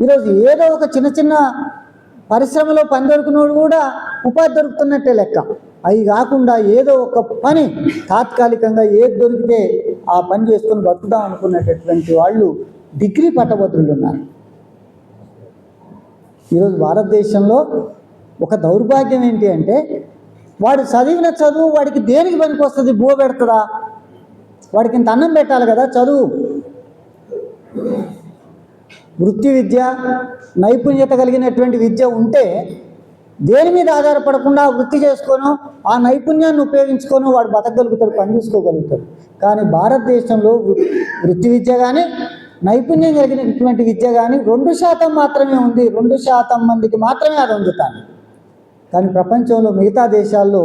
ఈరోజు ఏదో ఒక చిన్న చిన్న పరిశ్రమలో పని దొరికినోడు కూడా ఉపాధి దొరుకుతున్నట్టే లెక్క. అవి కాకుండా ఏదో ఒక పని తాత్కాలికంగా ఏది దొరికితే ఆ పని చేసుకొని బతుకుదాం అనుకునేటటువంటి వాళ్ళు డిగ్రీ పట్టభద్రులు ఉన్నారు. ఈరోజు భారతదేశంలో ఒక దౌర్భాగ్యం ఏంటి అంటే, వాడు చదివిన చదువు వాడికి దేనికి పనికి వస్తుంది? బువ్వ పెడుతుందా? వాడికి ఇంత అన్నం పెట్టాలి కదా చదువు. వృత్తి విద్య, నైపుణ్యత కలిగినటువంటి విద్య ఉంటే దేని మీద ఆధారపడకుండా వృత్తి చేసుకోను, ఆ నైపుణ్యాన్ని ఉపయోగించుకొని వాడు బతకగలుగుతాడు, పని చేసుకోగలుగుతాడు. కానీ భారతదేశంలో వృత్తి విద్య కానీ నైపుణ్యం కలిగినటువంటి విద్య కానీ 2% మాత్రమే ఉంది. 2% మందికి మాత్రమే అది అందుతాను. కానీ ప్రపంచంలో మిగతా దేశాల్లో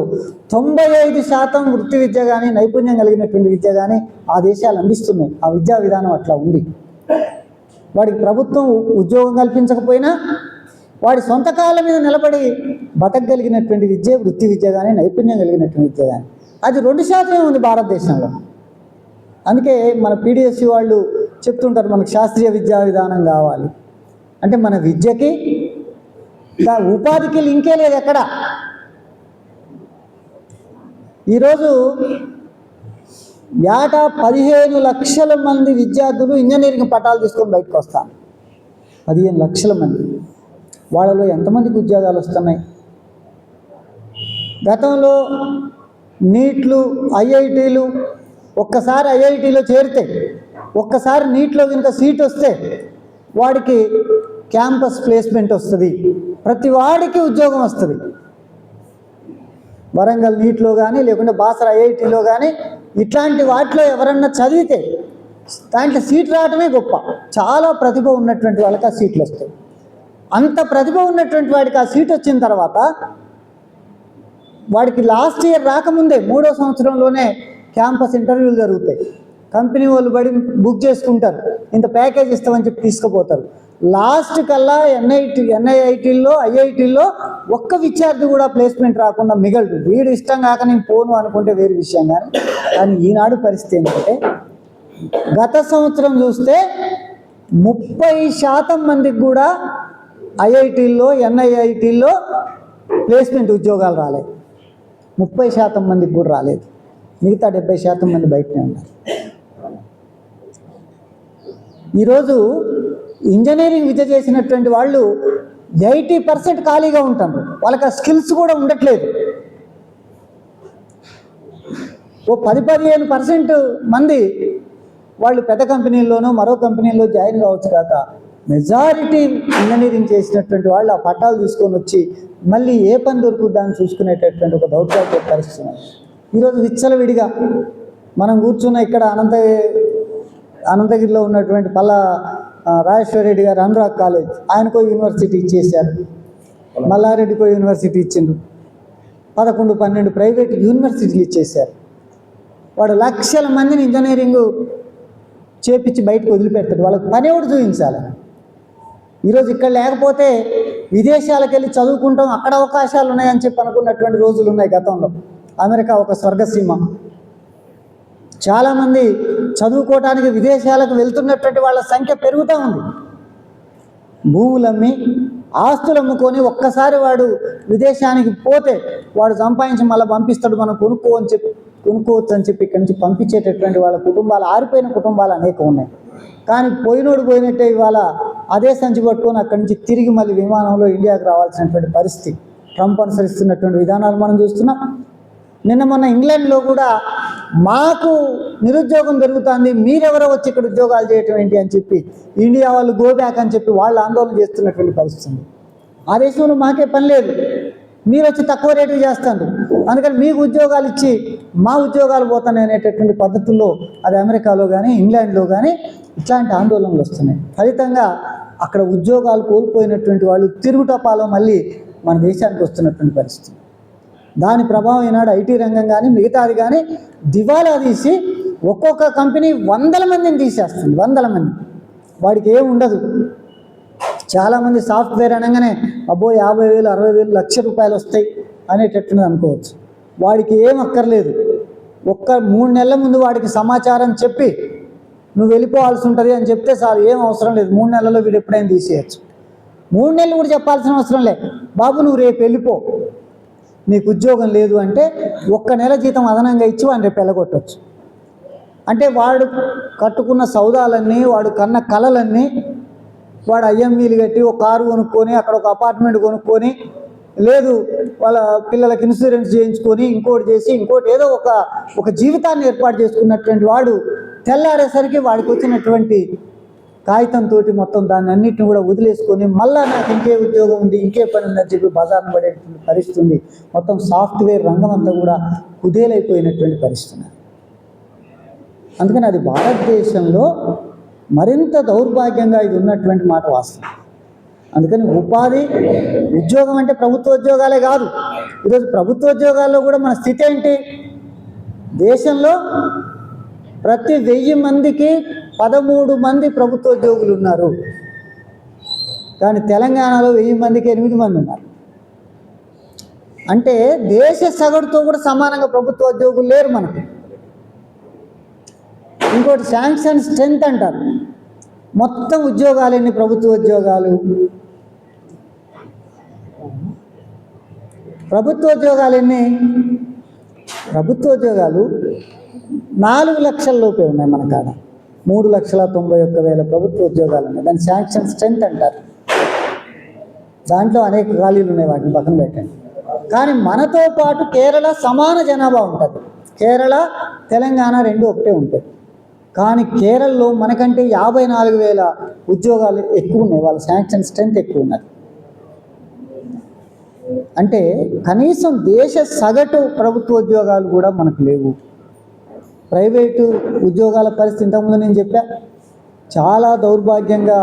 95% వృత్తి విద్య కానీ నైపుణ్యం కలిగినటువంటి విద్య కానీ ఆ దేశాలు అందిస్తున్నాయి. ఆ విద్యా విధానం అట్లా ఉంది. వాడికి ప్రభుత్వం ఉద్యోగం కల్పించకపోయినా వాడి సొంత కాళ్ళ మీద నిలబడి బతకగలిగినటువంటి విద్య వృత్తి విద్య కానీ నైపుణ్యం కలిగినటువంటి విద్య కానీ అది 2% ఉంది భారతదేశంలో. అందుకే మన పీడిఎస్సి వాళ్ళు చెప్తుంటారు, మనకు శాస్త్రీయ విద్యా విధానం కావాలి అంటే మన విద్యకి ఉపాధికి లింకే లేదు ఎక్కడ. ఈరోజు ఏటా 15 లక్షల మంది విద్యార్థులు ఇంజనీరింగ్ పట్టాలు తీసుకొని బయటకు వస్తాను. 15 లక్షల మంది. వాళ్ళలో ఎంతమందికి ఉద్యోగాలు వస్తున్నాయి? గతంలో నీట్లు, ఐఐటీలు, ఒక్కసారి ఐఐటీలో చేరితే, ఒక్కసారి నీట్లో కనుక సీట్ వస్తే వాడికి క్యాంపస్ ప్లేస్మెంట్ వస్తుంది, ప్రతి వాడికి ఉద్యోగం వస్తుంది. వరంగల్ నీట్లో కానీ లేకుంటే బాసర ఐఐటీలో కానీ ఇట్లాంటి వాటిలో ఎవరన్నా చదివితే దాంట్లో సీట్ రావటమే గొప్ప. చాలా ప్రతిభ ఉన్నటువంటి వాళ్ళకి ఆ సీట్లు వస్తాయి. అంత ప్రతిభ ఉన్నటువంటి వాడికి ఆ సీట్ వచ్చిన తర్వాత వాడికి లాస్ట్ ఇయర్ రాకముందే 3వ సంవత్సరంలోనే క్యాంపస్ ఇంటర్వ్యూలు జరుగుతాయి. కంపెనీ వాళ్ళు బుక్ చేసుకుంటారు, ఇంత ప్యాకేజ్ ఇస్తామని చెప్పి తీసుకుపోతారు. లాస్ట్ కల్లా ఎన్ఐఐటీల్లో ఐఐటీల్లో ఒక్క విద్యార్థి కూడా ప్లేస్మెంట్ రాకుండా మిగలదు. వీడు ఇష్టం కాక నేను పోను అనుకుంటే వేరే విషయం. కానీ ఈనాడు పరిస్థితి ఏంటంటే, గత సంవత్సరం చూస్తే 30% మందికి కూడా ఐఐటీల్లో ఎన్ఐఐటీల్లో ప్లేస్మెంట్ ఉద్యోగాలు రాలేదు. 30% మందికి కూడా రాలేదు. మిగతా 70% మంది బయటనే ఉన్నారు. ఈరోజు ఇంజనీరింగ్ విద్య చేసినటువంటి వాళ్ళు 80% ఖాళీగా ఉంటారు. వాళ్ళకి ఆ స్కిల్స్ కూడా ఉండట్లేదు. ఓ 10-15% మంది వాళ్ళు పెద్ద కంపెనీల్లోనో మరో కంపెనీల్లో జాయిన్ కావచ్చు కాక మెజారిటీ ఇంజనీరింగ్ చేసినటువంటి వాళ్ళు ఆ పట్టాలు తీసుకొని వచ్చి మళ్ళీ ఏ పని దొరుకుతుందని చూసుకునేటటువంటి ఒక దౌర్భాగ్య పరిస్థితి. ఈరోజు విచ్చలవిడిగా మనం కూర్చున్న ఇక్కడ అనంతగిరిలో ఉన్నటువంటి పల్లా రాజేశ్వర రెడ్డి గారు అనురాగ్ కాలేజ్, ఆయనకో యూనివర్సిటీ ఇచ్చేశారు. మల్లారెడ్డికో యూనివర్సిటీ ఇచ్చిండ్రు. 11-12 ప్రైవేట్ యూనివర్సిటీలు ఇచ్చేశారు. వాడు లక్షల మందిని ఇంజనీరింగ్ చేపించి బయటకు వదిలిపెడతాడు. వాళ్ళకి పని ఎవడు చూపించాలి? ఈరోజు ఇక్కడ లేకపోతే విదేశాలకు వెళ్ళి చదువుకుంటాం, అక్కడ అవకాశాలు ఉన్నాయని చెప్పి అనుకున్నటువంటి రోజులు ఉన్నాయి గతంలో. అమెరికా ఒక స్వర్గసీమ. చాలామంది చదువుకోవడానికి విదేశాలకు వెళ్తున్నటువంటి వాళ్ళ సంఖ్య పెరుగుతూ ఉంది. భూములమ్మి ఆస్తులు అమ్ముకొని ఒక్కసారి వాడు విదేశానికి పోతే వాడు సంపాదించి మళ్ళీ పంపిస్తాడు, మనం కొనుక్కోవచ్చు అని చెప్పి ఇక్కడి నుంచి పంపించేటటువంటి వాళ్ళ కుటుంబాలు, ఆరిపోయిన కుటుంబాలు అనేకం ఉన్నాయి. కానీ పోయినట్టే ఇవాళ అదే సంచి పట్టుకొని అక్కడి నుంచి తిరిగి మళ్ళీ విమానంలో ఇండియాకు రావాల్సినటువంటి పరిస్థితి. ట్రంప్ అనుసరిస్తున్నటువంటి విధానాలు మనం చూస్తున్నాం. నిన్న మొన్న ఇంగ్లాండ్లో కూడా మాకు నిరుద్యోగం జరుగుతుంది, మీరెవరో వచ్చి ఇక్కడ ఉద్యోగాలు చేయటం ఏంటి అని చెప్పి ఇండియా వాళ్ళు గో బ్యాక్ అని చెప్పి వాళ్ళు ఆందోళన చేస్తున్నటువంటి పరిస్థితి. ఆ దేశంలో మాకే పని లేదు, మీరు వచ్చి తక్కువ రేటుకి చేస్తారు, అందుకని మీకు ఉద్యోగాలు ఇచ్చి మా ఉద్యోగాలు పోతాయి అనేటటువంటి పద్ధతుల్లో అది అమెరికాలో కానీ ఇంగ్లాండ్లో కానీ ఇట్లాంటి ఆందోళనలు వస్తున్నాయి. ఫలితంగా అక్కడ ఉద్యోగాలు కోల్పోయినటువంటి వాళ్ళు తిరుగుటపాలో మళ్ళీ మన దేశానికి వస్తున్నటువంటి పరిస్థితి. దాని ప్రభావం ఈనాడు ఐటీ రంగం కానీ మిగతాది కానీ దివాలా తీసి ఒక్కొక్క కంపెనీ 100 మందిని తీసేస్తుంది. 100 మంది. వాడికి ఏమి ఉండదు. చాలామంది సాఫ్ట్వేర్ అనగానే అబ్బో 50,000, 60,000, 1,00,000 రూపాయలు వస్తాయి అనేటట్టుగా అనుకోవచ్చు. వాడికి ఏం అక్కర్లేదు. ఒక్క 3 నెలల ముందు వాడికి సమాచారం చెప్పి నువ్వు వెళ్ళిపోవాల్సి ఉంటుంది అని చెప్తే సార్ ఏం అవసరం లేదు, 3 నెలల్లో వీడు ఎప్పుడైనా తీసేయచ్చు. 3 నెలలు కూడా చెప్పాల్సిన అవసరం లేదు. బాబు నువ్వు రేపు వెళ్ళిపో, నీకు ఉద్యోగం లేదు అంటే 1 నెల జీతం అదనంగా ఇచ్చి వాడిని రేపు వెళ్ళగొట్టచ్చు. అంటే వాడు కట్టుకున్న సౌదాలన్నీ, వాడు కన్న కలలన్నీ, వాడు ఐఎంఈలు కట్టి ఒక కారు కొనుక్కొని అక్కడ ఒక అపార్ట్మెంట్ కొనుక్కొని, లేదు వాళ్ళ పిల్లలకి ఇన్సూరెన్స్ చేయించుకొని, ఇంకోటి చేసి ఇంకోటి ఏదో ఒక జీవితాన్ని ఏర్పాటు చేసుకున్నటువంటి వాడు తెల్లారేసరికి వాడికి వచ్చినటువంటి కాగితంతో మొత్తం దాన్ని అన్నింటిని కూడా వదిలేసుకొని మళ్ళీ నాకు ఇంకే ఉద్యోగం ఉంది, ఇంకే పని ఉందని చెప్పి బజార్ను పడేటువంటి పరిస్థితి ఉంది. మొత్తం సాఫ్ట్వేర్ రంగం అంతా కూడా కుదేలైపోయినటువంటి పరిస్థితి. అందుకని అది భారతదేశంలో మరింత దౌర్భాగ్యంగా ఇది ఉన్నటువంటి మాట వాస్తవం. అందుకని ఉపాధి, ఉద్యోగం అంటే ప్రభుత్వ ఉద్యోగాలే కాదు. ఈరోజు ప్రభుత్వ ఉద్యోగాల్లో కూడా మన స్థితి ఏంటి? దేశంలో ప్రతి 1000 మందికి 13 మంది ప్రభుత్వ ఉద్యోగులు ఉన్నారు. కానీ తెలంగాణలో 1000 మందికి 8 మంది ఉన్నారు. అంటే దేశ సగటుతో కూడా సమానంగా ప్రభుత్వ ఉద్యోగులు లేరు మనకు. ఇంకోటి శాంక్షన్ స్ట్రెంత్ అంటారు. మొత్తం ఉద్యోగాలు ఎన్ని ప్రభుత్వ ఉద్యోగాలు? ప్రభుత్వ ఉద్యోగాలు ఎన్ని? ప్రభుత్వ ఉద్యోగాలు 4 లక్షల లోపే ఉన్నాయి మన కాడ. 3,91,000 ప్రభుత్వ ఉద్యోగాలు ఉన్నాయి. దాన్ని శాంక్షన్ స్ట్రెంత్ అంటారు. దాంట్లో అనేక ఖాళీలు ఉన్నాయి, వాటిని పక్కన పెట్టండి. కానీ మనతో పాటు కేరళ సమాన జనాభా ఉంటుంది. కేరళ, తెలంగాణ 2 ఒకటే ఉంటాయి. కానీ కేరళలో మనకంటే 54,000 ఉద్యోగాలు ఎక్కువ ఉన్నాయి. వాళ్ళ శాంక్షన్ స్ట్రెంత్ ఎక్కువ ఉన్నది. అంటే కనీసం దేశ సగటు ప్రభుత్వ ఉద్యోగాలు కూడా మనకు లేవు. ప్రైవేటు ఉద్యోగాల పరిస్థితి ఇంతకుముందు నేను చెప్పా, చాలా దౌర్భాగ్యంగా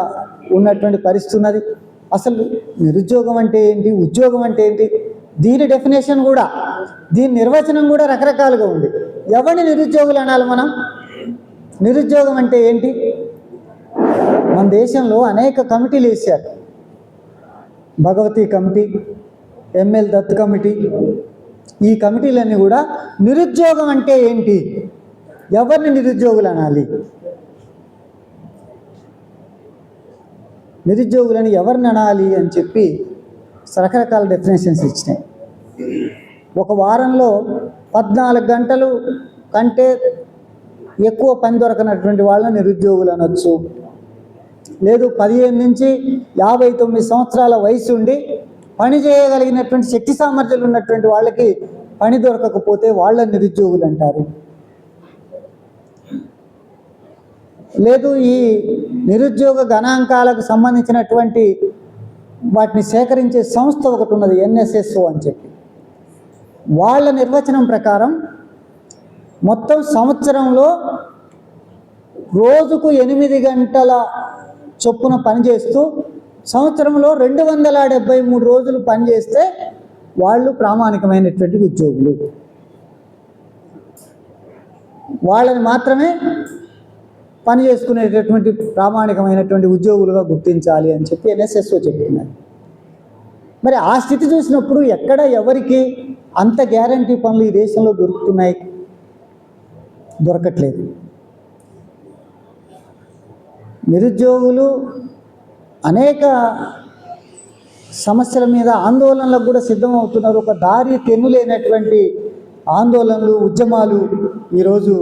ఉన్నటువంటి పరిస్థితి ఉన్నది. అసలు నిరుద్యోగం అంటే ఏంటి, ఉద్యోగం అంటే ఏంటి, దీని డెఫినేషన్ కూడా, దీని నిర్వచనం కూడా రకరకాలుగా ఉంది. ఎవరిని నిరుద్యోగులు అనాలి మనం? నిరుద్యోగం అంటే ఏంటి? మన దేశంలో అనేక కమిటీలు వేశారు. Bhagwati committee, ML Dutt committee, ఈ కమిటీలన్నీ కూడా నిరుద్యోగం అంటే ఏంటి, ఎవరిని నిరుద్యోగులు అనాలి, నిరుద్యోగులని ఎవరిని అనాలి అని చెప్పి రకరకాల డెఫినేషన్స్ ఇచ్చినాయి. ఒక వారంలో 14 గంటలు కంటే ఎక్కువ పని దొరకనటువంటి వాళ్ళని నిరుద్యోగులు అనొచ్చు. లేదు 15 నుంచి 59 సంవత్సరాల వయసు ఉండి పని చేయగలిగినటువంటి శక్తి సామర్థ్యాలు ఉన్నటువంటి వాళ్ళకి పని దొరకకపోతే వాళ్ళని నిరుద్యోగులు అంటారు. లేదు ఈ నిరుద్యోగ గణాంకాలకు సంబంధించినటువంటి వాటిని సేకరించే సంస్థ ఒకటి ఉన్నది, NSSO అని చెప్పి. వాళ్ళ నిర్వచనం ప్రకారం మొత్తం సంవత్సరంలో రోజుకు 8 గంటల చొప్పున పనిచేస్తూ సంవత్సరంలో 273 రోజులు పనిచేస్తే వాళ్ళు ప్రామాణికమైనటువంటి ఉద్యోగులు. వాళ్ళని మాత్రమే పని చేసుకునేటటువంటి ప్రామాణికమైనటువంటి ఉద్యోగులుగా గుర్తించాలి అని చెప్పి NSSO చెప్తున్నారు. మరి ఆ స్థితి చూసినప్పుడు ఎక్కడ ఎవరికి అంత గ్యారంటీ పనులు ఈ దేశంలో దొరుకుతున్నాయి? దొరకట్లేదు. నిరుద్యోగులు అనేక సమస్యల మీద ఆందోళనలకు కూడా సిద్ధమవుతున్నారు. ఒక దారి తెన్నులేనటువంటి ఆందోళనలు, ఉద్యమాలు ఈరోజు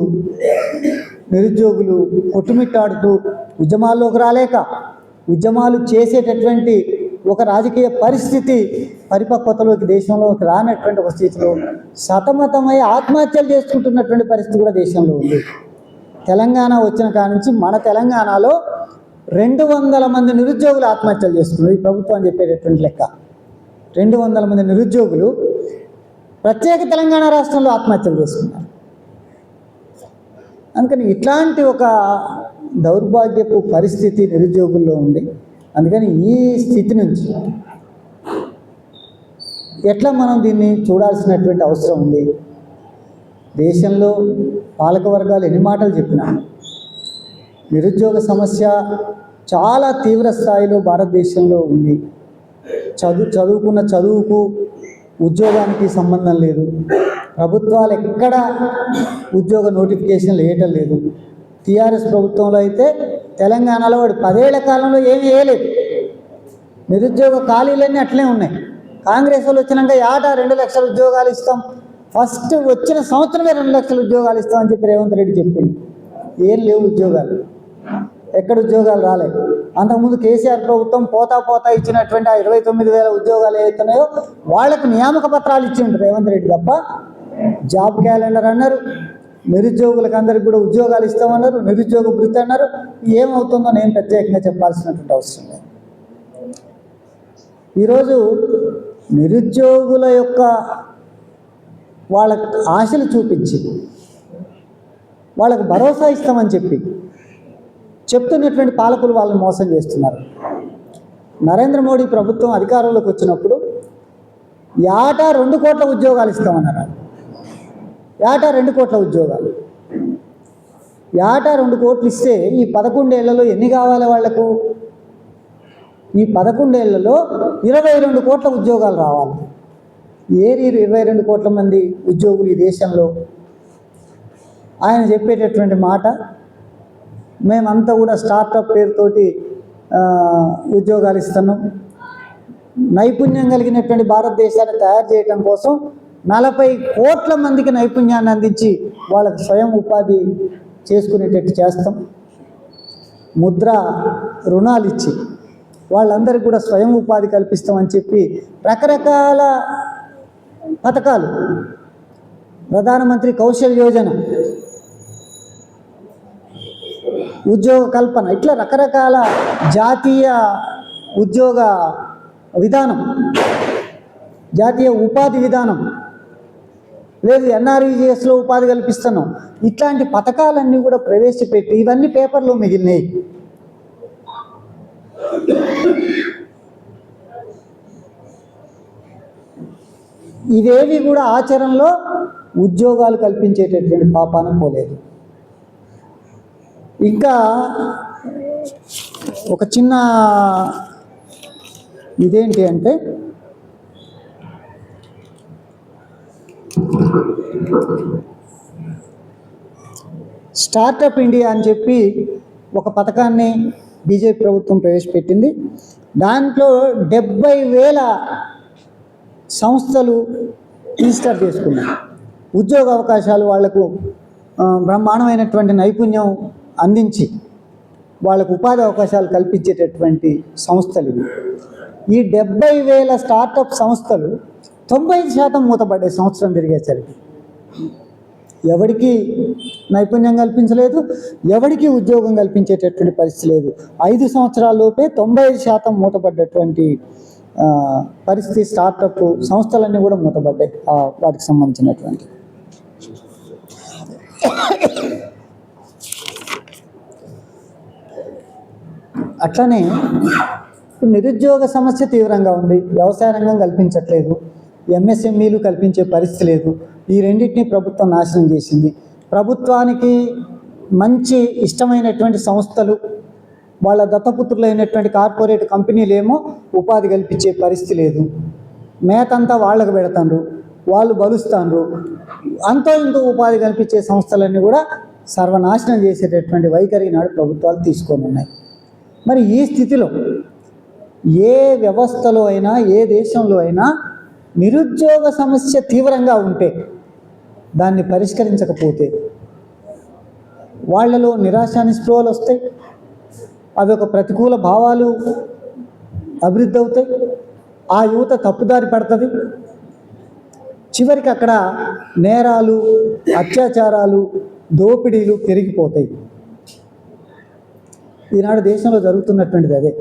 నిరుద్యోగులు కొట్టుమిట్టాడుతూ ఉద్యమాల్లోకి రాలేక, ఉద్యమాలు చేసేటటువంటి ఒక రాజకీయ పరిస్థితి పరిపక్వతలోకి దేశంలోకి రానటువంటి ఒక స్థితిలో సతమతమై ఆత్మహత్యలు చేసుకుంటున్నటువంటి పరిస్థితి కూడా దేశంలో ఉంది. తెలంగాణ వచ్చిన కాడ నుంచి మన తెలంగాణలో 200 మంది నిరుద్యోగులు ఆత్మహత్యలు చేసుకున్నారు. ఈ ప్రభుత్వం చెప్పేటటువంటి లెక్క 200 మంది నిరుద్యోగులు ప్రత్యేక తెలంగాణ రాష్ట్రంలో ఆత్మహత్యలు చేసుకున్నారు. అందుకని ఇట్లాంటి ఒక దౌర్భాగ్యపు పరిస్థితి నిరుద్యోగుల్లో ఉంది. అందుకని ఈ స్థితి నుంచి ఎట్లా మనం దీన్ని చూడాల్సినటువంటి అవసరం ఉంది. దేశంలో పాలక వర్గాలు ఎన్ని మాటలు చెప్పినా నిరుద్యోగ సమస్య చాలా తీవ్ర స్థాయిలో భారతదేశంలో ఉంది. చదువుకున్న చదువుకు ఉద్యోగానికి సంబంధం లేదు. ప్రభుత్వాలు ఎక్కడ ఉద్యోగ నోటిఫికేషన్లు వేయటం లేదు. టీఆర్ఎస్ ప్రభుత్వంలో అయితే తెలంగాణలో వాడు 10 ఏళ్ల కాలంలో ఏమీ వేయలేదు. నిరుద్యోగ ఖాళీలన్నీ అట్లే ఉన్నాయి. కాంగ్రెస్ వాళ్ళు వచ్చినాక ఏటా 2 లక్షల ఉద్యోగాలు ఇస్తాం, ఫస్ట్ వచ్చిన సంవత్సరమే 2 లక్షల ఉద్యోగాలు ఇస్తామని చెప్పి రేవంత్ రెడ్డి చెప్పింది. ఏం లేవు ఉద్యోగాలు, ఎక్కడ ఉద్యోగాలు రాలేదు. అంతకుముందు కేసీఆర్ ప్రభుత్వం పోతా ఇచ్చినటువంటి ఆ 29,000 ఉద్యోగాలు ఏవైతున్నాయో వాళ్లకు నియామక పత్రాలు ఇచ్చిండు రేవంత్ రెడ్డి తప్ప జాబ్ క్యాలెండర్ అన్నారు, నిరుద్యోగులకు అందరికి కూడా ఉద్యోగాలు ఇస్తామన్నారు, నిరుద్యోగ వృత్తి అన్నారు. ఏమవుతుందో నేను ప్రత్యేకంగా చెప్పాల్సినటువంటి అవసరం లేదు. ఈరోజు నిరుద్యోగుల యొక్క వాళ్ళ ఆశలు చూపించి వాళ్ళకు భరోసా ఇస్తామని చెప్పి చెప్తున్నటువంటి పాలకులు వాళ్ళని మోసం చేస్తున్నారు. నరేంద్ర మోడీ ప్రభుత్వం అధికారంలోకి వచ్చినప్పుడు ఏటా 2 కోట్ల ఉద్యోగాలు ఇస్తామన్నారు. ఏటా 2 కోట్ల ఉద్యోగాలు, ఏటా 2 కోట్లు ఇస్తే ఈ 11 ఏళ్లలో ఎన్ని కావాలి వాళ్లకు? ఈ 11 ఏళ్లలో 22 కోట్ల ఉద్యోగాలు రావాలి. ఏరి 22 కోట్ల మంది ఉద్యోగులు ఈ దేశంలో? ఆయన చెప్పేటటువంటి మాట, మేమంతా కూడా స్టార్టప్ పేరుతోటి ఉద్యోగాలు ఇస్తున్నాం, నైపుణ్యం కలిగినటువంటి భారతదేశాన్ని తయారు చేయడం కోసం 40 కోట్ల మందికి నైపుణ్యాన్ని అందించి వాళ్ళకు స్వయం ఉపాధి చేసుకునేటట్టు చేస్తాం, ముద్ర రుణాలు ఇచ్చి వాళ్ళందరికీ కూడా స్వయం ఉపాధి కల్పిస్తామని చెప్పి రకరకాల పథకాలు, ప్రధానమంత్రి కౌశల్ యోజన, ఉద్యోగ కల్పన, ఇట్లా రకరకాల జాతీయ ఉద్యోగ విధానం, జాతీయ ఉపాధి విధానం, లేదు NREGSలో ఉపాధి కల్పిస్తున్నాం, ఇట్లాంటి పథకాలన్నీ కూడా ప్రవేశపెట్టి ఇవన్నీ పేపర్లో మిగిలినాయి. ఇవేవి కూడా ఆచరణలో ఉద్యోగాలు కల్పించేటటువంటి పాపాన పోలేదు. ఇంకా ఒక చిన్న ఇదేంటి అంటే, స్టార్టప్ ఇండియా అని చెప్పి ఒక పథకాన్ని బీజేపీ ప్రభుత్వం ప్రవేశపెట్టింది. దాంట్లో 70,000 సంస్థలు రిజిస్టర్ చేసుకున్నాయి. ఉద్యోగ అవకాశాలు వాళ్లకు బ్రహ్మాండమైనటువంటి నైపుణ్యం అందించి వాళ్ళకు ఉపాధి అవకాశాలు కల్పించేటటువంటి సంస్థలు ఇవి. ఈ 70,000 స్టార్టప్ సంస్థలు 95% మూతపడ్డాయి సంవత్సరం తిరిగేసరికి. ఎవరికి నైపుణ్యం కల్పించలేదు, ఎవరికి ఉద్యోగం కల్పించేటటువంటి పరిస్థితి లేదు. 5 సంవత్సరాల్లోపే 95% మూతపడ్డటువంటి పరిస్థితి. స్టార్టప్ సంస్థలన్నీ కూడా మూతపడ్డాయి వాటికి సంబంధించినటువంటి. అట్లనే ఇప్పుడు నిరుద్యోగ సమస్య తీవ్రంగా ఉంది. వ్యవసాయ రంగం కల్పించట్లేదు, MSMEలు కల్పించే పరిస్థితి లేదు. ఈ రెండింటినీ ప్రభుత్వం నాశనం చేసింది. ప్రభుత్వానికి మంచి ఇష్టమైనటువంటి సంస్థలు, వాళ్ళ దత్తపుత్రులైనటువంటి కార్పొరేట్ కంపెనీలు ఏమో ఉపాధి కల్పించే పరిస్థితి లేదు. మేతంతా వాళ్ళకు పెడతాండ్రు, వాళ్ళు బలుస్తాండ్రు. అంతో ఇంతో ఉపాధి కల్పించే సంస్థలన్నీ కూడా సర్వనాశనం చేసేటటువంటి వైఖరి నాడు ప్రభుత్వాలు తీసుకొని ఉన్నాయి. మరి ఈ స్థితిలో ఏ వ్యవస్థలో అయినా, ఏ దేశంలో అయినా నిరుద్యోగ సమస్య తీవ్రంగా ఉంటే, దాన్ని పరిష్కరించకపోతే వాళ్ళలో నిరాశ నిస్పృహలు వస్తాయి. అవి ఒక ప్రతికూల భావాలు అభివృద్ధి అవుతాయి. ఆ యువత తప్పుదారి పడుతుంది. చివరికి అక్కడ నేరాలు, అత్యాచారాలు, దోపిడీలు పెరిగిపోతాయి. ఈనాడు దేశంలో జరుగుతున్నటువంటిది అదే.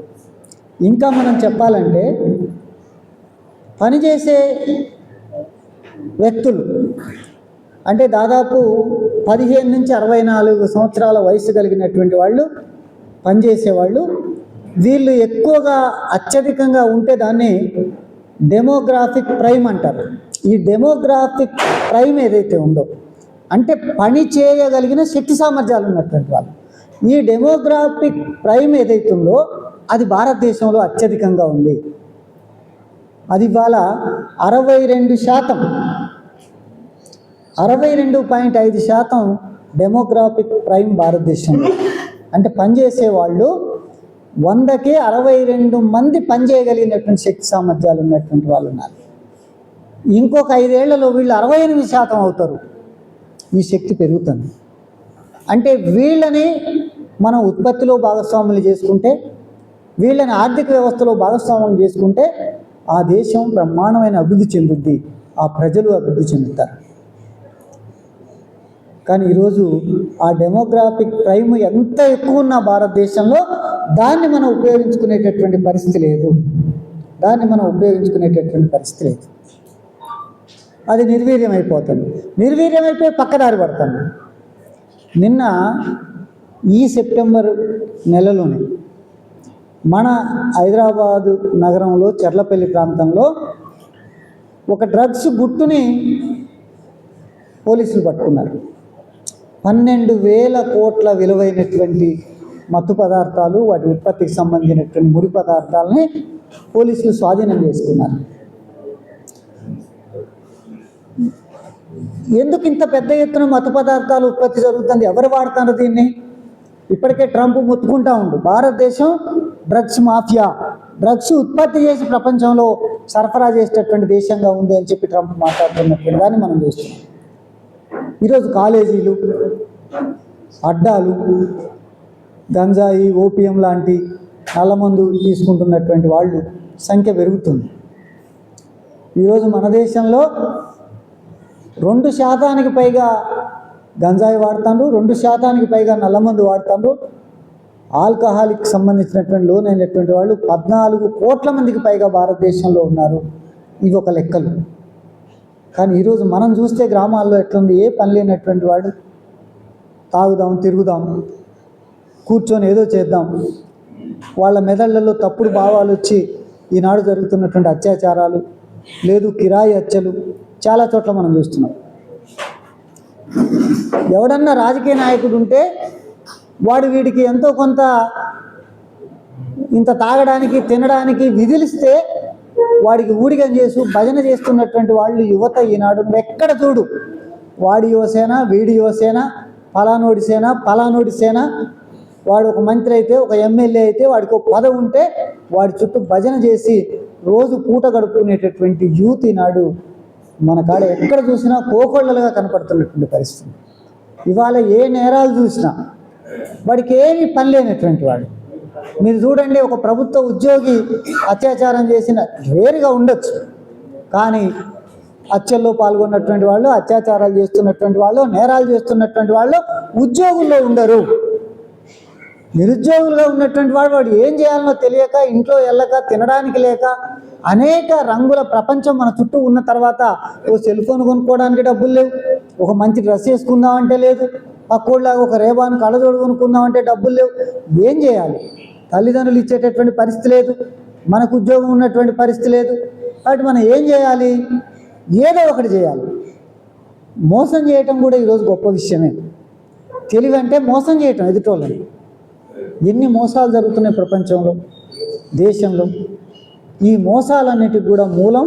ఇంకా మనం చెప్పాలంటే, పనిచేసే వ్యక్తులు అంటే దాదాపు 15 నుంచి 64 సంవత్సరాల వయసు కలిగినటువంటి వాళ్ళు, పనిచేసేవాళ్ళు, వీళ్ళు ఎక్కువగా అత్యధికంగా ఉంటే దాన్ని డెమోగ్రాఫిక్ ప్రైమ్ అంటారు. ఈ డెమోగ్రాఫిక్ ప్రైమ్ ఏదైతే ఉందో అంటే పని చేయగలిగిన శక్తి సామర్థ్యాలు ఉన్నటువంటి వాళ్ళు, ఈ డెమోగ్రాఫిక్ ప్రైమ్ ఏదైతే ఉందో అది భారతదేశంలో అత్యధికంగా ఉంది. అది ఇవాళ 62%. 62.5% డెమోగ్రాఫిక్ ప్రైమ్ భారతదేశంలో. అంటే పనిచేసే వాళ్ళు 100కి 62 మంది పనిచేయగలిగినటువంటి శక్తి సామర్థ్యాలు ఉన్నటువంటి వాళ్ళు ఉన్నారు. ఇంకొక 5 ఏళ్లలో వీళ్ళు 68% అవుతారు. ఈ శక్తి పెరుగుతుంది. అంటే వీళ్ళని మనం ఉత్పత్తిలో భాగస్వాములు చేసుకుంటే, వీళ్ళని ఆర్థిక వ్యవస్థలో భాగస్వాములు చేసుకుంటే ఆ దేశం బ్రహ్మాండమైన అభివృద్ధి చెందుద్ది, ఆ ప్రజలు అభివృద్ధి చెందుతారు. కానీ ఈరోజు ఆ డెమోగ్రాఫిక్ ప్రైమ్ ఎంత ఎక్కువ ఉన్న భారతదేశంలో దాన్ని మనం ఉపయోగించుకునేటటువంటి పరిస్థితి లేదు. అది నిర్వీర్యమైపోయి పక్కదారి పడుతుంది. నిన్న ఈ సెప్టెంబర్ నెలలోనే మన హైదరాబాదు నగరంలో చెర్లపల్లి ప్రాంతంలో ఒక డ్రగ్స్ గుట్టుని పోలీసులు పట్టుకున్నారు. 12,000 కోట్ల విలువైనటువంటి మత్తు పదార్థాలు, వాటి ఉత్పత్తికి సంబంధించినటువంటి ముడి పదార్థాలని పోలీసులు స్వాధీనం చేసుకున్నారు. ఎందుకు ఇంత పెద్ద ఎత్తున మత్తు పదార్థాలు ఉత్పత్తి జరుగుతుంది? ఎవరు వాడుతున్నారు దీన్ని? ఇప్పటికే ట్రంప్ ముత్తుకుంటా ఉండు, భారతదేశం డ్రగ్స్ మాఫియా, డ్రగ్స్ ఉత్పత్తి చేసి ప్రపంచంలో సరఫరా చేసేటటువంటి దేశంగా ఉంది అని చెప్పి ట్రంప్ మాట్లాడుతున్నటువంటి దాన్ని మనం చూస్తున్నాం. ఈరోజు కాలేజీలు, అడ్డాలు, గంజాయి, ఓపియం లాంటి నల్లమందు తీసుకుంటున్నటువంటి వాళ్ళు సంఖ్య పెరుగుతుంది. ఈరోజు మన దేశంలో 2% పైగా గంజాయి వాడుతారు, 2% పైగా నల్లమందు వాడుతారు. ఆల్కహాలిక్ సంబంధించినటువంటి లోన్ అయినటువంటి వాళ్ళు 14 కోట్ల మందికి పైగా భారతదేశంలో ఉన్నారు. ఇవి ఒక లెక్కలు. కానీ ఈరోజు మనం చూస్తే గ్రామాల్లో ఎట్లుంది? ఏ పని లేనటువంటి వాడు తాగుదాం, తిరుగుదాం, కూర్చొని ఏదో చేద్దాం, వాళ్ళ మెదళ్లలో తప్పుడు భావాలు వచ్చి ఈనాడు జరుగుతున్నటువంటి అత్యాచారాలు, లేదు కిరాయి హత్యలు చాలా చోట్ల మనం చూస్తున్నాం. ఎవడన్నా రాజకీయ నాయకుడు ఉంటే వాడు వీడికి ఎంతో కొంత ఇంత తాగడానికి, తినడానికి విధిలిస్తే వాడికి ఊడిగం చేసి భజన చేస్తున్నటువంటి వాళ్ళు యువత ఈనాడు ఎక్కడ చూడు. వాడి యువసేన, వీడి యువసేన, పలానోడి సేన. వాడు ఒక మంత్రి అయితే, ఒక ఎమ్మెల్యే అయితే, వాడికి ఒక పదవి ఉంటే వాడి చుట్టూ భజన చేసి రోజు పూట గడుపుకునేటటువంటి యూత్ ఈనాడు మన కాడ ఎక్కడ చూసినా కోకొళ్ళలుగా కనపడుతున్నటువంటి పరిస్థితి. ఇవాళ ఏ నేరాలు చూసినా వాడికి ఏమీ పని లేనటువంటి వాడు. మీరు చూడండి, ఒక ప్రభుత్వ ఉద్యోగి అత్యాచారం చేసిన వేరుగా ఉండొచ్చు, కానీ హత్యల్లో పాల్గొన్నటువంటి వాళ్ళు, అత్యాచారాలు చేస్తున్నటువంటి వాళ్ళు, నేరాలు చేస్తున్నటువంటి వాళ్ళు ఉద్యోగుల్లో ఉండరు. నిరుద్యోగులుగా ఉన్నటువంటి వాడు ఏం చేయాలనో తెలియక, ఇంట్లో వెళ్ళక, తినడానికి లేక, అనేక రంగుల ప్రపంచం మన చుట్టూ ఉన్న తర్వాత ఓ సెల్ ఫోన్ కొనుక్కోవడానికి డబ్బులు లేవు, ఒక మంచి డ్రెస్ వేసుకుందామంటే లేదు, పక్కోళ్ళలాగా ఒక రేబాను కళ్ళజోడు కొనుక్కుందామంటే డబ్బులు లేవు. ఏం చేయాలి? తల్లిదండ్రులు ఇచ్చేటటువంటి పరిస్థితి లేదు, మనకు ఉద్యోగం ఉన్నటువంటి పరిస్థితి లేదు. కాబట్టి మనం ఏం చేయాలి? ఏదో ఒకటి చేయాలి. మోసం చేయటం కూడా ఈరోజు గొప్ప విషయమే. తెలివి అంటే మోసం చేయటం ఎదుటోళ్ళని. ఎన్ని మోసాలు జరుగుతున్నాయి ప్రపంచంలో, దేశంలో. ఈ మోసాలన్నిటికి కూడా మూలం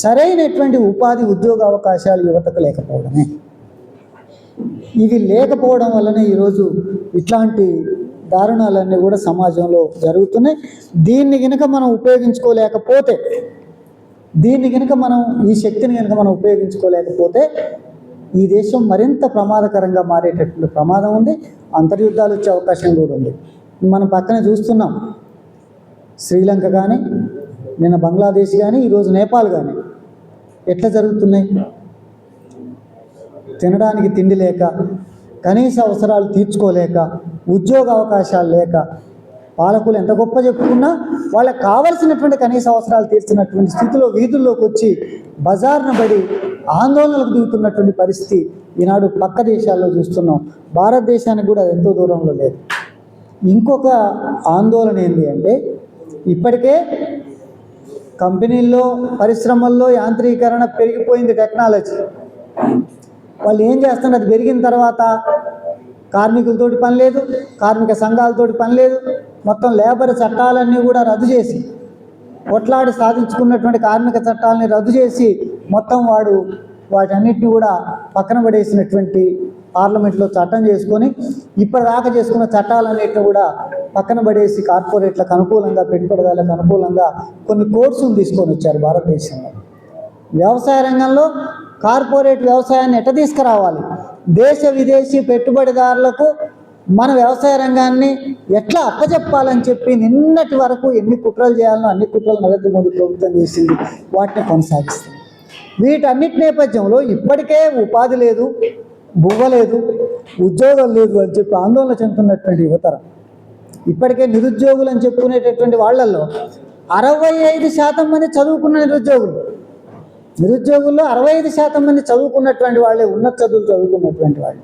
సరైనటువంటి ఉపాధి, ఉద్యోగ అవకాశాలు యువతకు లేకపోవడమే. ఇవి లేకపోవడం వల్లనే ఈరోజు ఇట్లాంటి దారుణాలన్నీ కూడా సమాజంలో జరుగుతున్నాయి. దీన్ని కనుక మనం ఉపయోగించుకోలేకపోతే, ఈ శక్తిని కనుక మనం ఉపయోగించుకోలేకపోతే ఈ దేశం మరింత ప్రమాదకరంగా మారేటటువంటి ప్రమాదం ఉంది. అంతర్యుద్ధాలు వచ్చే అవకాశం కూడా ఉంది. మనం పక్కనే చూస్తున్నాం, శ్రీలంక కానీ, నిన్న బంగ్లాదేశ్ కానీ, ఈరోజు నేపాల్ కానీ ఎట్లా జరుగుతున్నాయి. తినడానికి తిండి లేక, కనీస అవసరాలు తీర్చుకోలేక, ఉద్యోగ అవకాశాలు లేక, పాలకులు ఎంత గొప్ప చెప్పుకున్నా వాళ్ళకి కావలసినటువంటి కనీస అవసరాలు తీర్చినటువంటి స్థితిలో వీధుల్లోకి వచ్చి బజార్ను పడి ఆందోళనలకు దిగుతున్నటువంటి పరిస్థితి ఈనాడు పక్క దేశాల్లో చూస్తున్నాం. భారతదేశానికి కూడా ఎంతో దూరంలో లేదు. ఇంకొక ఆందోళన ఏంటి అంటే, ఇప్పటికే కంపెనీల్లో, పరిశ్రమల్లో యాంత్రీకరణ పెరిగిపోయింది, టెక్నాలజీ. వాళ్ళు ఏం చేస్తున్నారు? అది పెరిగిన తర్వాత కార్మికులతోటి పని లేదు, కార్మిక సంఘాలతోటి పని లేదు, మొత్తం లేబర్ చట్టాలన్నీ కూడా రద్దు చేసి, కొట్లాడి సాధించుకున్నటువంటి కార్మిక చట్టాలని రద్దు చేసి మొత్తం వాటన్నిటిని కూడా పక్కన పడేసినటువంటి పార్లమెంట్లో చట్టం చేసుకొని ఇప్పటిదాకా చేసుకున్న చట్టాలన్నింటినీ కూడా పక్కన పడేసి కార్పొరేట్లకు అనుకూలంగా, పెట్టుబడిదారులకు అనుకూలంగా కొన్ని కోర్సులు తీసుకొని వచ్చారు భారతదేశంలో. వ్యవసాయ రంగంలో కార్పొరేట్ వ్యవసాయాన్ని ఎట్లా తీసుకురావాలి, దేశ విదేశీ పెట్టుబడిదారులకు మన వ్యవసాయ రంగాన్ని ఎట్లా అప్పచెప్పాలని చెప్పి నిన్నటి వరకు ఎన్ని కుట్రలు చేయాలనో అన్ని కుట్రలు నరేంద్ర మోడీ ప్రభుత్వం చేసింది, వాటిని కొనసాగిస్తుంది. వీటన్నిటి నేపథ్యంలో ఇప్పటికే ఉపాధి లేదు, బువ్వ లేదు, ఉద్యోగం లేదు అని చెప్పి ఆందోళన చెందుతున్నటువంటి యువతరం, ఇప్పటికే నిరుద్యోగులు అని చెప్పుకునేటటువంటి వాళ్ళల్లో 65% మంది చదువుకున్న నిరుద్యోగుల్లో 65% మంది చదువుకున్నటువంటి వాళ్ళే, ఉన్నత చదువులు చదువుకున్నటువంటి వాళ్ళు.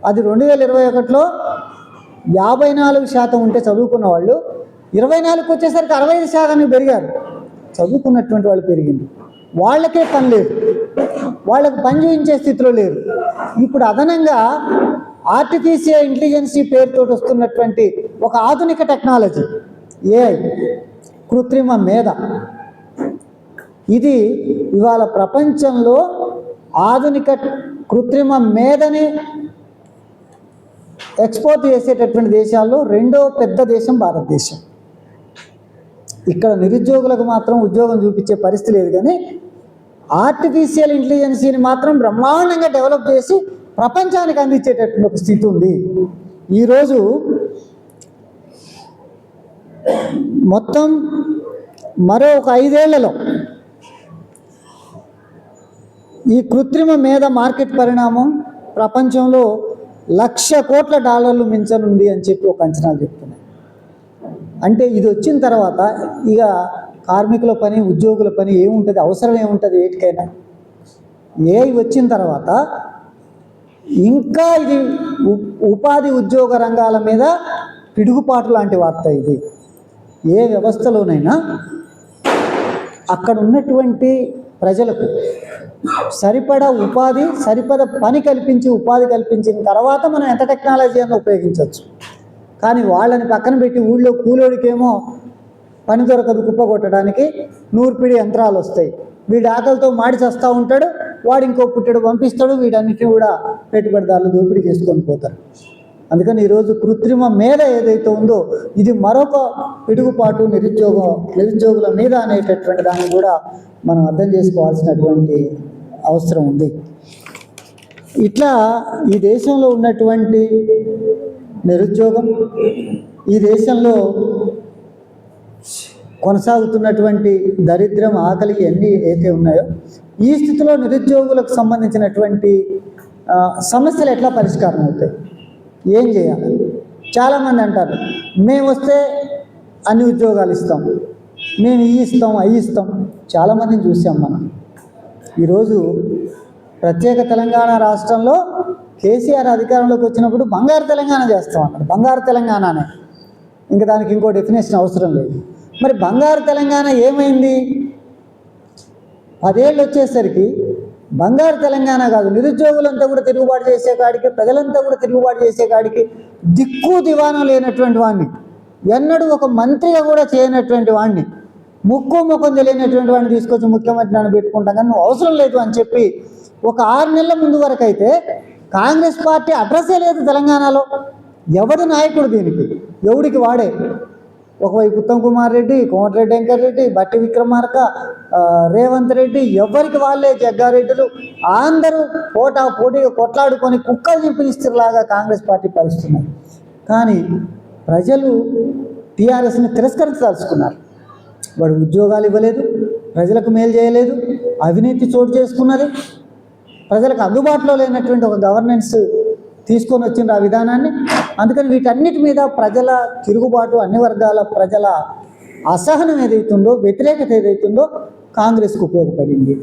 అది 2021లో 54% ఉంటే చదువుకున్న వాళ్ళు 24కి వచ్చేసరికి 65% పెరిగారు. చదువుకున్నటువంటి వాళ్ళు పెరిగింది. వాళ్ళకే పని లేదు, వాళ్ళకు పని చేయించే స్థితిలో లేరు. ఇప్పుడు అదనంగా ఆర్టిఫిషియల్ ఇంటెలిజెన్సీ పేరుతో వస్తున్నటువంటి ఒక ఆధునిక టెక్నాలజీ ఏఐ, కృత్రిమ మేధ, ఇది ఇవాళ ప్రపంచంలో ఆధునిక కృత్రిమ మేధని ఎక్స్పోర్ట్ చేసేటటువంటి దేశాల్లో 2వ పెద్ద దేశం భారతదేశం. ఇక్కడ నిరుద్యోగులకు మాత్రం ఉద్యోగం చూపించే పరిస్థితి లేదు, కానీ ఆర్టిఫిషియల్ ఇంటెలిజెన్సీని మాత్రం బ్రహ్మాండంగా డెవలప్ చేసి ప్రపంచానికి అందించేటటువంటి ఒక స్థితి ఉంది. ఈరోజు మొత్తం మరో ఒక 5 ఏళ్లలో ఈ కృత్రిమ మేధ మార్కెట్ పరిణామం ప్రపంచంలో $1,00,000 కోట్ల మించనుంది అని చెప్పి ఒక అంచనాలు చెప్తున్నాయి. అంటే ఇది వచ్చిన తర్వాత ఇక కార్మికుల పని, ఉద్యోగుల పని ఏముంటుంది, అవసరం ఏముంటుంది ఏటికైనా. ఏఐ వచ్చిన తర్వాత ఇంకా ఇది ఉపాధి ఉద్యోగ రంగాల మీద పిడుగుపాటు లాంటి వార్త ఇది. ఏ వ్యవస్థలోనైనా అక్కడ ఉన్నటువంటి ప్రజలకు సరిపడా ఉపాధి, సరిపడా పని కల్పించి ఉపాధి కల్పించిన తర్వాత మనం ఎంత టెక్నాలజీ అన్న ఉపయోగించవచ్చు. కానీ వాళ్ళని పక్కన పెట్టి ఊళ్ళో కూలోడికేమో పని దొరకదు, కుప్ప కొట్టడానికి నూర్పిడి యంత్రాలు వస్తాయి, వీడి ఆకలితో మాడి చస్తూ ఉంటాడు, వాడు ఇంకో పుట్టెడు పంపిస్తాడు, వీటన్నిటిని కూడా పెట్టుబడిదారులు దోపిడీ చేసుకొని పోతారు. అందుకని ఈరోజు కృత్రిమ మేధ ఏదైతే ఉందో ఇది మరొక పిడుగుపాటు నిరుద్యోగుల మీద అనేటటువంటి దాన్ని కూడా మనం అర్థం చేసుకోవాల్సినటువంటి అవసరం ఉంది. ఇట్లా ఈ దేశంలో ఉన్నటువంటి నిరుద్యోగం, ఈ దేశంలో కొనసాగుతున్నటువంటి దరిద్రం, ఆకలి అన్నీ అయితే ఉన్నాయో, ఈ స్థితిలో నిరుద్యోగులకు సంబంధించినటువంటి సమస్యలు ఎట్లా పరిష్కారం అవుతాయి, ఏం చేయాలి? చాలామంది అంటారు మేము వస్తే అన్ని ఉద్యోగాలు ఇస్తాం, మేము ఇస్తాం అవి ఇస్తాం. చాలామందిని చూసాం మనం. ఈరోజు ప్రత్యేక తెలంగాణ రాష్ట్రంలో కేసీఆర్ అధికారంలోకి వచ్చినప్పుడు బంగారు తెలంగాణ చేస్తాం అన్నారు. బంగారు తెలంగాణనే, ఇంకా దానికి ఇంకో డెఫినేషన్ అవసరం లేదు. మరి బంగారు తెలంగాణ ఏమైంది? 10 ఏళ్ళు వచ్చేసరికి బంగారు తెలంగాణ కాదు, నిరుద్యోగులంతా కూడా తిరుగుబాటు చేసే కాడికి, ప్రజలంతా కూడా తిరుగుబాటు చేసే కాడికి, దిక్కు దివానం లేనటువంటి వాడిని, ఎన్నడూ ఒక మంత్రిగా కూడా చేయనటువంటి వాడిని, ముక్కు ముఖం తెలియనటువంటి వాడిని తీసుకొచ్చి ముఖ్యమంత్రి నన్ను పెట్టుకుంటాం, కానీ నువ్వు అవసరం లేదు అని చెప్పి ఒక 6 నెలల ముందు వరకు అయితే కాంగ్రెస్ పార్టీ అడ్రస్సే లేదు తెలంగాణలో. ఎవడు నాయకుడు దీనికి? ఎవడికి వాడే. ఒకవైపు ఉత్తమ్ కుమార్ రెడ్డి, కోమటిరెడ్డి వెంకటరెడ్డి, బట్టి విక్రమార్క, రేవంత్ రెడ్డి, ఎవరికి వాళ్ళే జగ్గారెడ్డిలు, అందరూ పోటీగా కొట్లాడుకొని కుక్కలు చింపిలిస్తులాగా కాంగ్రెస్ పార్టీ పరిస్తున్నారు. కానీ ప్రజలు టీఆర్ఎస్ని తిరస్కరించదలుచుకున్నారు. వాడు ఉద్యోగాలు ఇవ్వలేదు, ప్రజలకు మేలు చేయలేదు, అవినీతి చోటు చేసుకున్నది, ప్రజలకు అందుబాటులో లేనటువంటి ఒక గవర్నెన్స్ తీసుకొని వచ్చిండ్రు ఆ విధానాన్ని. అందుకని వీటన్నిటి మీద ప్రజల తిరుగుబాటు, అన్ని వర్గాల ప్రజల అసహనం ఏదైతుందో, వ్యతిరేకత ఏదైతుందో కాంగ్రెస్కు ఉపయోగపడింది.